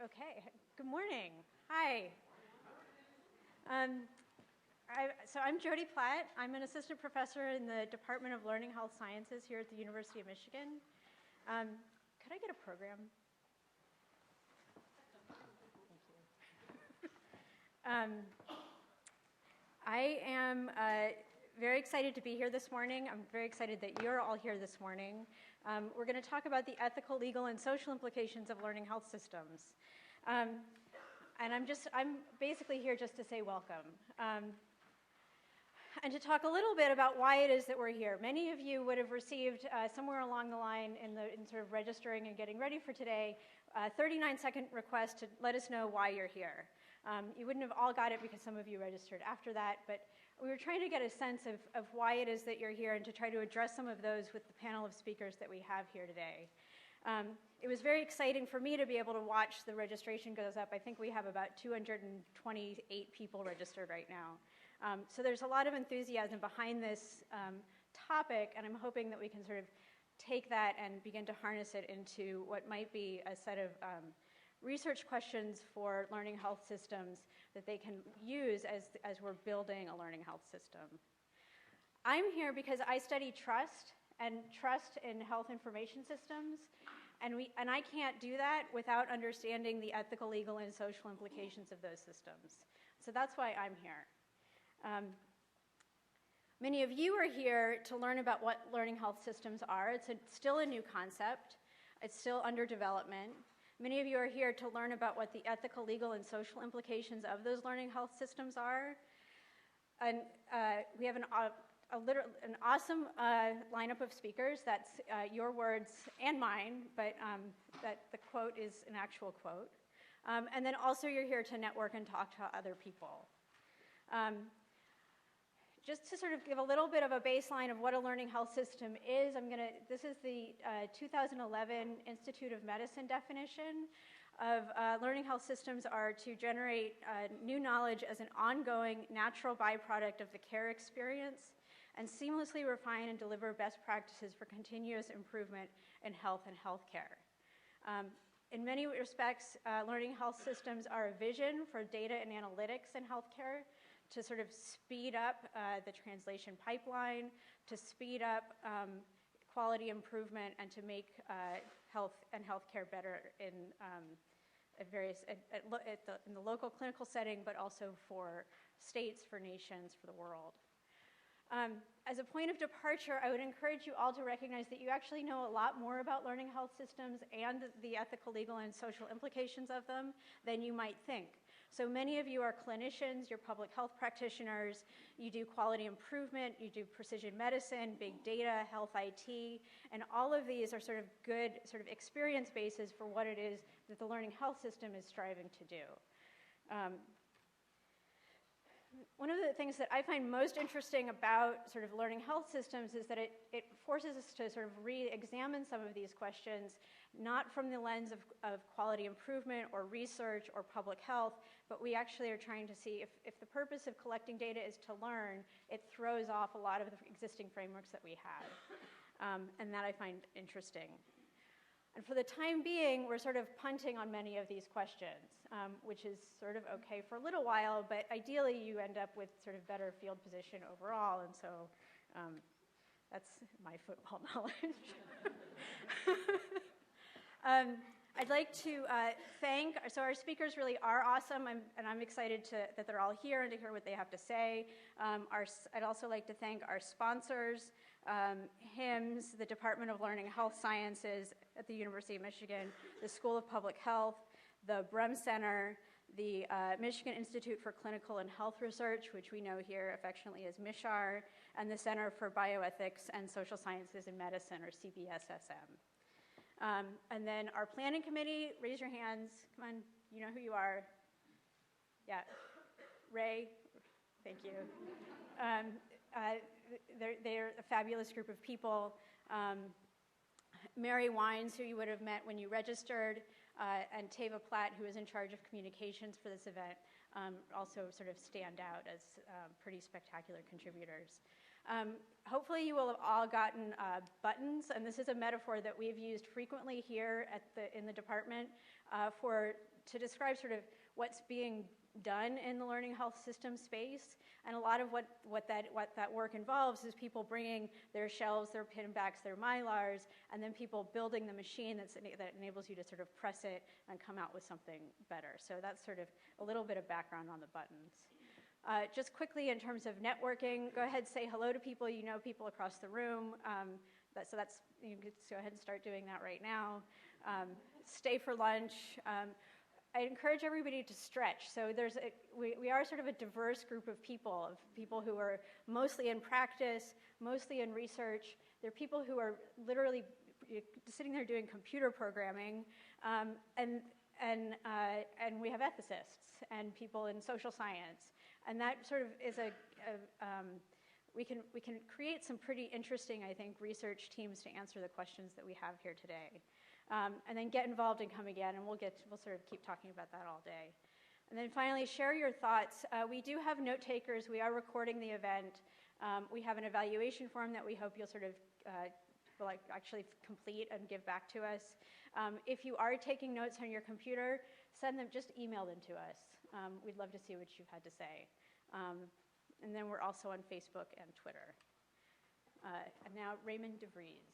Okay, good morning. Hi. So I'm Jodyn Platt. I'm an assistant professor in the Department of Learning Health Sciences here at the University of Michigan. Could I get a program? Thank you. I am very excited to be here this morning. I'm very excited that you're all here this morning. We're going to talk about the ethical, legal, and social implications of learning health systems. And I'm basically here just to say welcome. And to talk a little bit about why it is that we're here. Many of you would have received somewhere along the line in sort of registering and getting ready for today, a 39-second request to let us know why you're here. You wouldn't have all got it because some of you registered after that, but we were trying to get a sense of why it is that you're here and to try to address some of those with the panel of speakers that we have here today. It was very exciting for me to be able to watch the registration goes up. I think we have about 228 people registered right now. So there's a lot of enthusiasm behind this topic, and I'm hoping that we can sort of take that and begin to harness it into what might be a set of research questions for learning health systems that they can use as we're building a learning health system. I'm here because I study trust and trust in health information systems, and I can't do that without understanding the ethical, legal, and social implications of those systems. So that's why I'm here. Many of you are here to learn about what learning health systems are. It's still a new concept. It's still under development. Many of you are here to learn about what the ethical, legal, and social implications of those learning health systems are. And we have an awesome lineup of speakers. That's your words and mine, but that the quote is an actual quote. And then also you're here to network and talk to other people. Just to sort of give a little bit of a baseline of what a learning health system is, this is the 2011 Institute of Medicine definition of learning health systems are to generate new knowledge as an ongoing natural byproduct of the care experience and seamlessly refine and deliver best practices for continuous improvement in health and healthcare. In many respects, learning health systems are a vision for data and analytics in healthcare to sort of speed up the translation pipeline, to speed up quality improvement, and to make health and healthcare better in the local clinical setting, but also for states, for nations, for the world. As a point of departure, I would encourage you all to recognize that you actually know a lot more about learning health systems and the ethical, legal, and social implications of them than you might think. So many of you are clinicians, you're public health practitioners, you do quality improvement, you do precision medicine, big data, health IT, and all of these are sort of good sort of experience bases for what it is that the learning health system is striving to do. One of the things that I find most interesting about sort of learning health systems is that it forces us to sort of re-examine some of these questions, not from the lens of quality improvement or research or public health, but we actually are trying to see if the purpose of collecting data is to learn, it throws off a lot of the existing frameworks that we have. And that I find interesting. And for the time being, we're sort of punting on many of these questions, which is sort of okay for a little while, but ideally you end up with sort of better field position overall, and so that's my football knowledge. I'd like to thank, so our speakers really are awesome, and I'm excited that they're all here and to hear what they have to say. I'd also like to thank our sponsors, HIMSS, the Department of Learning Health Sciences at the University of Michigan, the School of Public Health, the Brehm Center, the Michigan Institute for Clinical and Health Research, which we know here affectionately as MICHAR, and the Center for Bioethics and Social Sciences in Medicine, or CBSSM. And then our planning committee, raise your hands. Come on, you know who you are. Yeah, Ray, thank you. They're a fabulous group of people. Mary Wines, who you would have met when you registered, and Teva Platt, who is in charge of communications for this event, also sort of stand out as pretty spectacular contributors. Hopefully you will have all gotten buttons, and this is a metaphor that we've used frequently here in the department to describe sort of what's being done in the learning health system space. And a lot of what that work involves is people bringing their shelves, their pinbacks, their mylars, and then people building the machine that enables you to sort of press it and come out with something better. So that's sort of a little bit of background on the buttons. Just quickly, in terms of networking, go ahead, say hello to people. You know people across the room. You can go ahead and start doing that right now. Stay for lunch. I encourage everybody to stretch. So we are sort of a diverse group of people who are mostly in practice, mostly in research. There are people who are literally sitting there doing computer programming, and we have ethicists and people in social science. And that sort of is we can create some pretty interesting, I think, research teams to answer the questions that we have here today. And then get involved and come again, and we'll sort of keep talking about that all day. And then finally, share your thoughts. We do have note takers. We are recording the event. We have an evaluation form that we hope you'll sort of actually complete and give back to us. If you are taking notes on your computer, just email them to us. We'd love to see what you've had to say. And then we're also on Facebook and Twitter. And now Raymond DeVries.